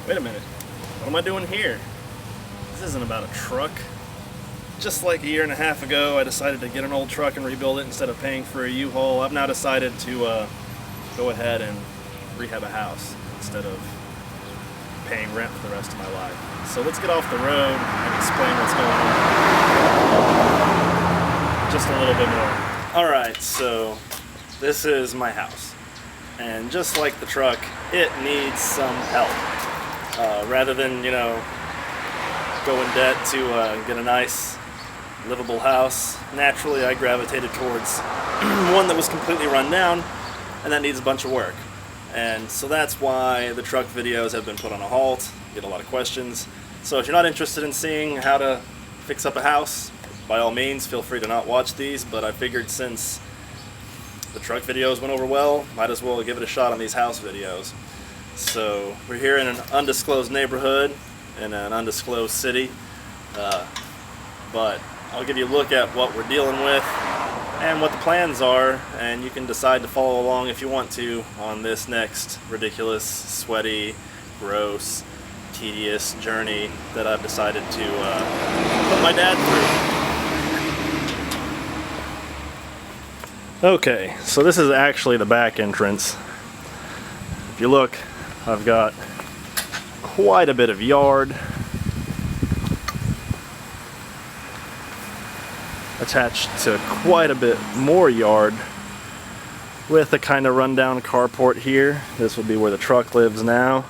Wait a minute. What am I doing here? This isn't about a truck. Just like a year and a half ago, I decided to get an old truck and rebuild it instead of paying for a U-Haul. I've now decided to go ahead and rehab a house instead of paying rent for the rest of my life. So let's get off the road and explain what's going on just a little bit more. Alright, so this is my house. And just like the truck, it needs some help. Rather than, you know, go in debt to get a nice, livable house, naturally I gravitated towards one that was completely run down and that needs a bunch of work. And so that's why the truck videos have been put on a halt. Get a lot of questions. So if you're not interested in seeing how to fix up a house, by all means feel free to not watch these, but I figured since the truck videos went over well, might as well give it a shot on these house videos. So we're here in an undisclosed neighborhood in an undisclosed city, but I'll give you a look at what we're dealing with and what the plans are, and you can decide to follow along if you want to on this next ridiculous, sweaty, gross, tedious journey that I've decided to put my dad through. Okay, so this is actually the back entrance. If you look, I've got quite a bit of yard attached to quite a bit more yard with a kind of rundown carport here. This would be where the truck lives now,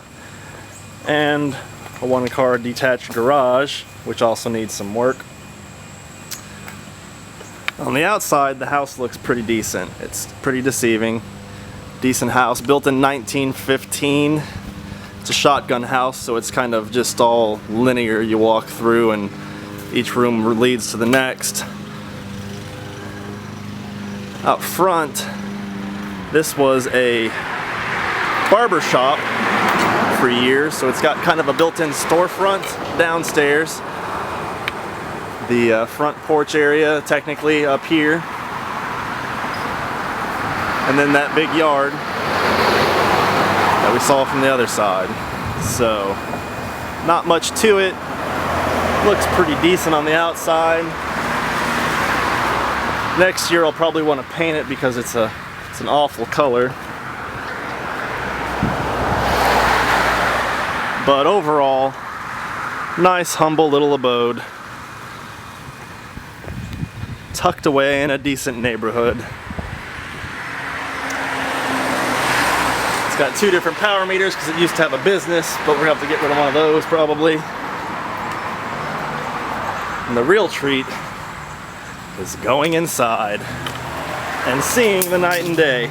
and a one-car detached garage, which also needs some work. On the outside, the house looks pretty decent. It's pretty deceiving. Decent house, built in 1915. It's a shotgun house, so it's kind of just all linear. You walk through and each room leads to the next. Out front, this was a barber shop for years, so it's got kind of a built-in storefront downstairs. The front porch area technically up here, and then that big yard that we saw from the other side. So not much to it. Looks pretty decent on the outside. Next year I'll probably want to paint it because it's an awful color. But overall, nice, humble little abode, tucked away in a decent neighborhood. It's got 2 different power meters because it used to have a business, but we're going to have to get rid of one of those probably. And the real treat is going inside and seeing the night and day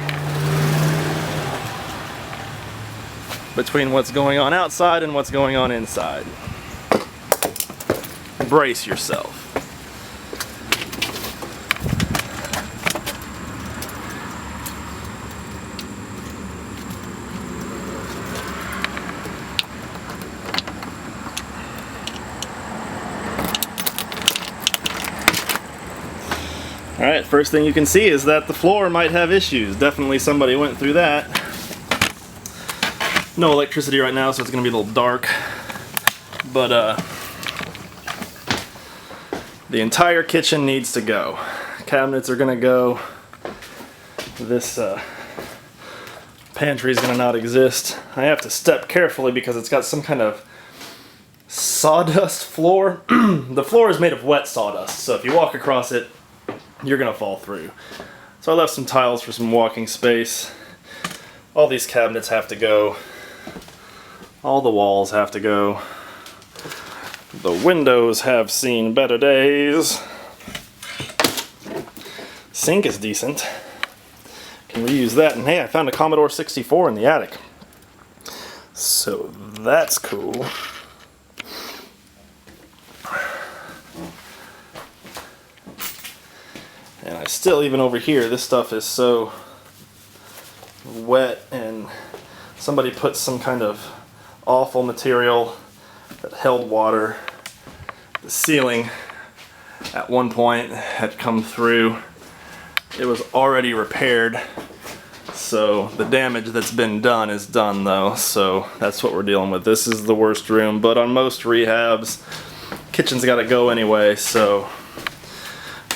between what's going on outside and what's going on inside. Brace yourself. Alright, first thing you can see is that the floor might have issues. Definitely somebody went through that. No electricity right now, so it's going to be a little dark. But the entire kitchen needs to go. Cabinets are going to go. This pantry is going to not exist. I have to step carefully because it's got some kind of sawdust floor. The floor is made of wet sawdust, so if you walk across it, you're gonna fall through. So I left some tiles for some walking space. All these cabinets have to go. All the walls have to go. The windows have seen better days. Sink is decent. Can reuse that. And hey, I found a Commodore 64 in the attic. So that's cool. And I still, even over here, this stuff is so wet, and somebody put some kind of awful material that held water. The ceiling at one point had come through. It was already repaired, So the damage that's been done is done though, so that's what we're dealing with. This is the worst room, but on most rehabs, kitchen's gotta go anyway, so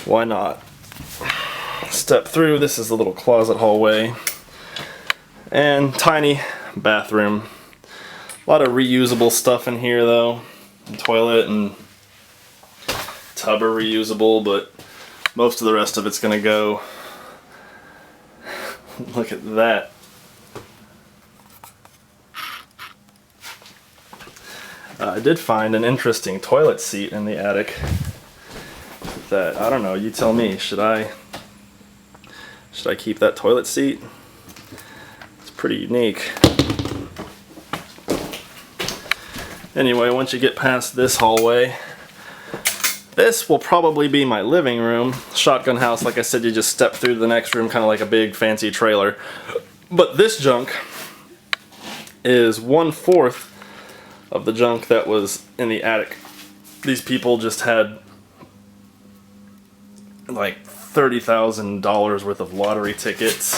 why not? Step through, this is the little closet hallway, and tiny bathroom. A lot of reusable stuff in here though. The toilet and tub are reusable, but most of the rest of it's gonna go. Look at that. I did find an interesting toilet seat in the attic that, I don't know, you tell me, should I keep that toilet seat? It's pretty unique. Anyway, once you get past this hallway, this will probably be my living room. Shotgun house, like I said, you just step through to the next room, kind of like a big fancy trailer. But this junk is 1/4 of the junk that was in the attic. These people just had like $30,000 worth of lottery tickets.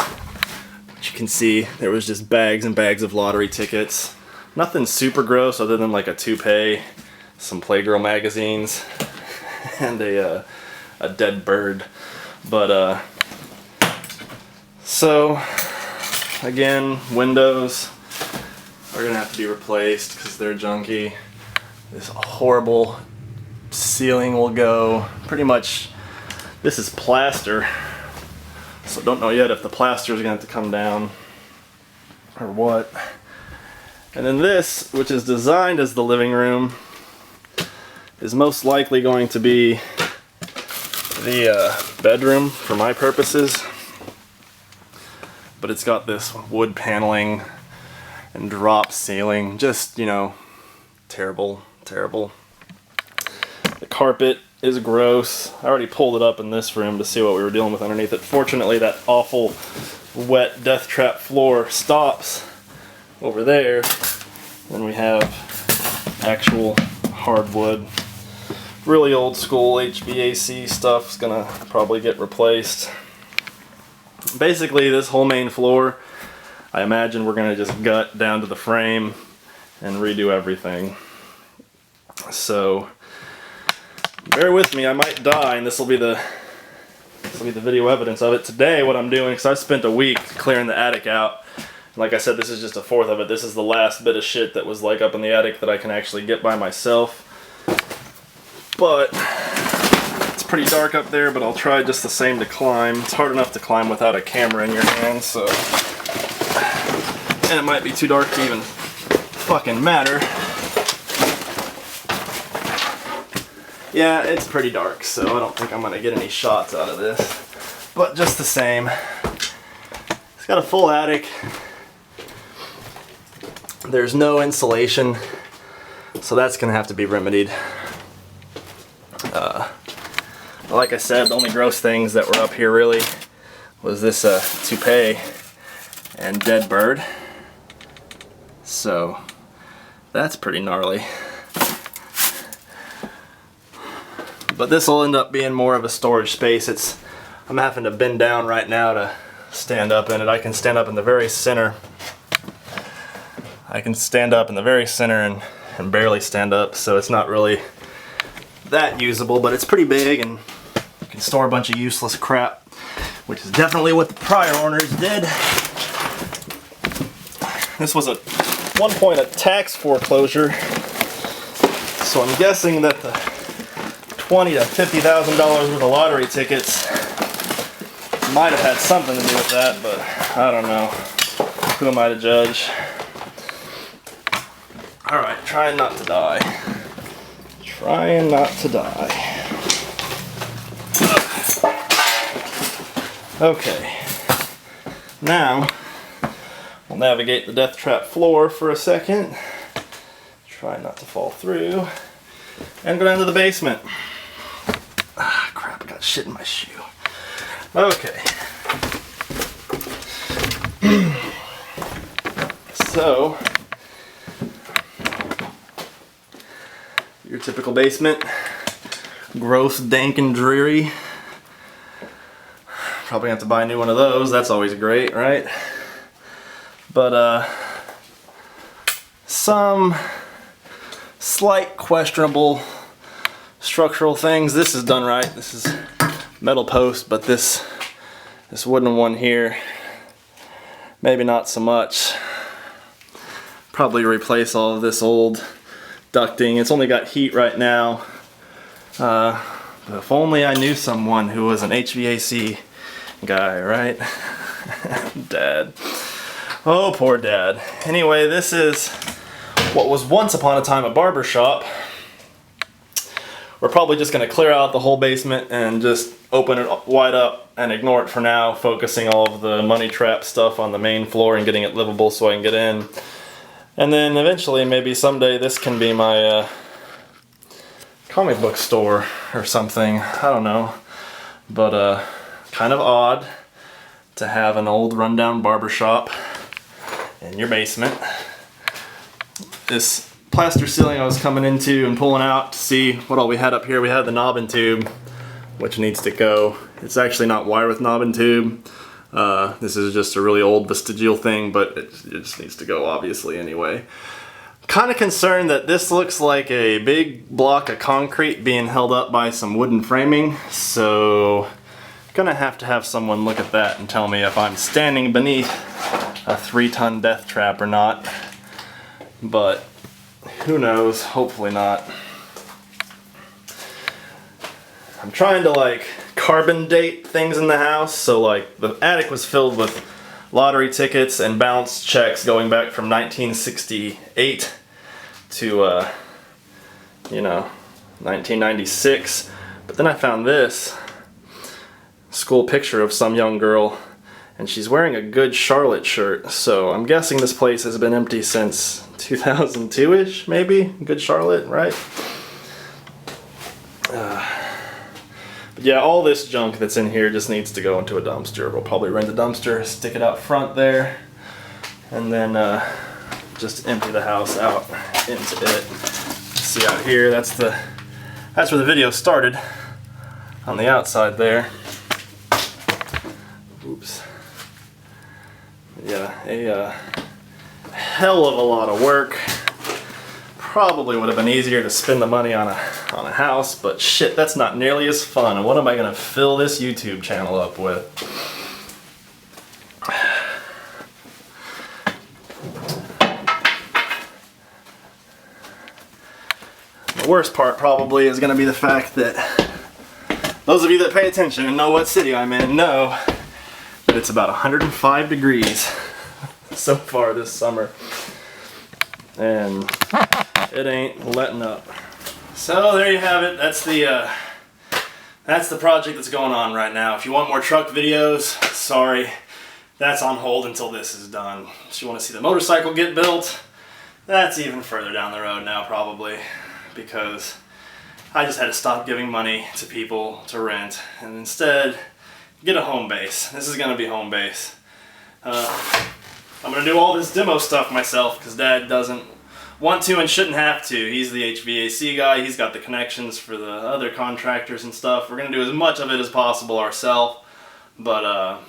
Which you can see, there was just bags and bags of lottery tickets. Nothing super gross other than like a toupee, some Playgirl magazines, and a dead bird. But so again, windows are gonna have to be replaced because they're junky. This horrible ceiling will go. Pretty much, this is plaster, so don't know yet if the plaster is gonna have to come down or what. And then this, which is designed as the living room, is most likely going to be the bedroom for my purposes. But it's got this wood paneling and drop ceiling. Just, you know, terrible, terrible. The carpet is gross. I already pulled it up in this room to see what we were dealing with underneath it. Fortunately, that awful wet death trap floor stops over there. Then we have actual hardwood. Really old school HVAC stuff's gonna probably get replaced. Basically, this whole main floor, I imagine we're gonna just gut down to the frame and redo everything. So bear with me, I might die, and this will be the video evidence of it. Today, what I'm doing, because I spent a week clearing the attic out. Like I said, this is just 1/4 of it. This is the last bit of shit that was like up in the attic that I can actually get by myself. But it's pretty dark up there, but I'll try just the same to climb. It's hard enough to climb without a camera in your hand, so. And it might be too dark to even fucking matter. Yeah, it's pretty dark, so I don't think I'm gonna get any shots out of this. But just the same, it's got a full attic. There's no insulation, so that's gonna have to be remedied. Like I said, the only gross things that were up here really was this toupee and dead bird. So that's pretty gnarly. But this will end up being more of a storage space. I'm having to bend down right now to stand up in it. I can stand up in the very center. I can stand up in the very center and barely stand up, so it's not really that usable, but it's pretty big and you can store a bunch of useless crap, which is definitely what the prior owners did. This was at one point a tax foreclosure, so I'm guessing that the $20,000 to $50,000 worth of lottery tickets might have had something to do with that, but I don't know. Who am I to judge? Alright, trying not to die. Trying not to die. Okay. Now, we'll navigate the death trap floor for a second. Try not to fall through. And go down to the basement. Ah, crap, I got shit in my shoe. Okay. So, your typical basement. Gross, dank, and dreary. Probably have to buy a new one of those. That's always great, right? But some slight questionable structural things. This is done right. This is metal post, but this wooden one here, maybe not so much. Probably replace all of this old ducting. It's only got heat right now. But if only I knew someone who was an HVAC guy, right? Dad. Oh, poor Dad. Anyway, this is what was once upon a time a barber shop. We're probably just going to clear out the whole basement and just open it wide up and ignore it for now, focusing all of the money trap stuff on the main floor and getting it livable so I can get in. And then eventually, maybe someday, this can be my comic book store or something. I don't know. But kind of odd to have an old rundown barber shop in your basement. This plaster ceiling I was coming into and pulling out to see what all we had up here. We had the knob and tube, which needs to go. It's actually not wire with knob and tube. This is just a really old vestigial thing, but it just needs to go, obviously, anyway. Kind of concerned that this looks like a big block of concrete being held up by some wooden framing, so gonna have to have someone look at that and tell me if I'm standing beneath a 3-ton death trap or not. But who knows, hopefully not. I'm trying to like carbon date things in the house, so like the attic was filled with lottery tickets and bounce checks going back from 1968 to you know, 1996. But then I found this school picture of some young girl, and she's wearing a Good Charlotte shirt, so I'm guessing this place has been empty since 2002-ish, maybe? Good Charlotte, right? But yeah, all this junk that's in here just needs to go into a dumpster. We'll probably rent a dumpster, stick it out front there, and then just empty the house out into it. See out here, that's where the video started, on the outside there. Oops. Yeah, a hell of a lot of work. Probably would have been easier to spend the money on a house, but shit, that's not nearly as fun. And what am I gonna fill this YouTube channel up with? The worst part probably is gonna be the fact that those of you that pay attention and know what city I'm in know that it's about 105 degrees so far this summer. And it ain't letting up. So there you have it. That's the project that's going on right now. If you want more truck videos, sorry, that's on hold until this is done. If you want to see the motorcycle get built, that's even further down the road now probably, because I just had to stop giving money to people to rent and instead get a home base. This is gonna be home base. I'm gonna do all this demo stuff myself because Dad doesn't want to and shouldn't have to. He's the HVAC guy. He's got the connections for the other contractors and stuff. We're gonna do as much of it as possible ourselves, but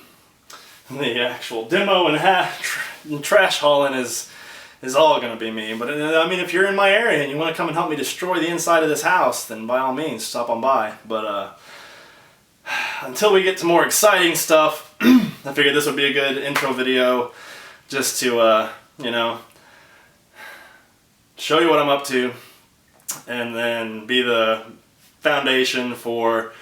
the actual demo and trash hauling is all gonna be me. But I mean, if you're in my area and you want to come and help me destroy the inside of this house, then by all means, stop on by. But until we get to more exciting stuff, I figured this would be a good intro video just to, you know, show you what I'm up to and then be the foundation for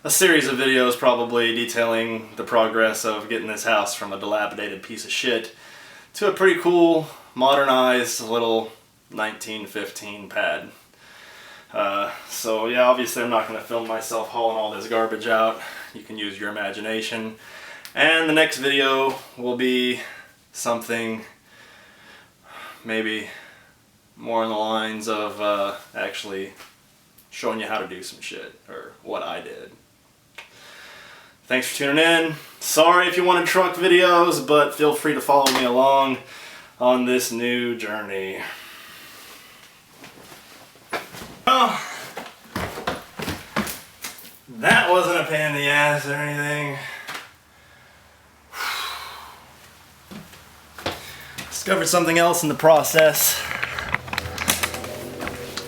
a series of videos probably detailing the progress of getting this house from a dilapidated piece of shit to a pretty cool, modernized little 1915 pad. So yeah, obviously I'm not going to film myself hauling all this garbage out. You can use your imagination. And the next video will be something maybe more in the lines of actually showing you how to do some shit, or what I did. Thanks for tuning in. Sorry if you wanted truck videos, but feel free to follow me along on this new journey. Well, that wasn't a pain in the ass or anything. Discovered something else in the process.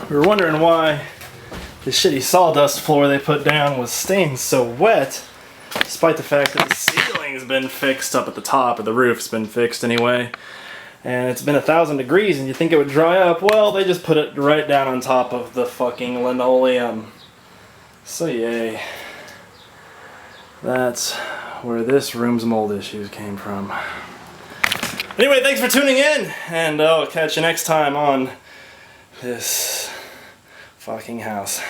We were wondering why the shitty sawdust floor they put down was staying so wet, despite the fact that the ceiling's been fixed up at the top, or the roof's been fixed anyway. And it's been 1,000 degrees and you think it would dry up. Well, they just put it right down on top of the fucking linoleum. So yay. That's where this room's mold issues came from. Anyway, thanks for tuning in, and I'll catch you next time on this fucking house.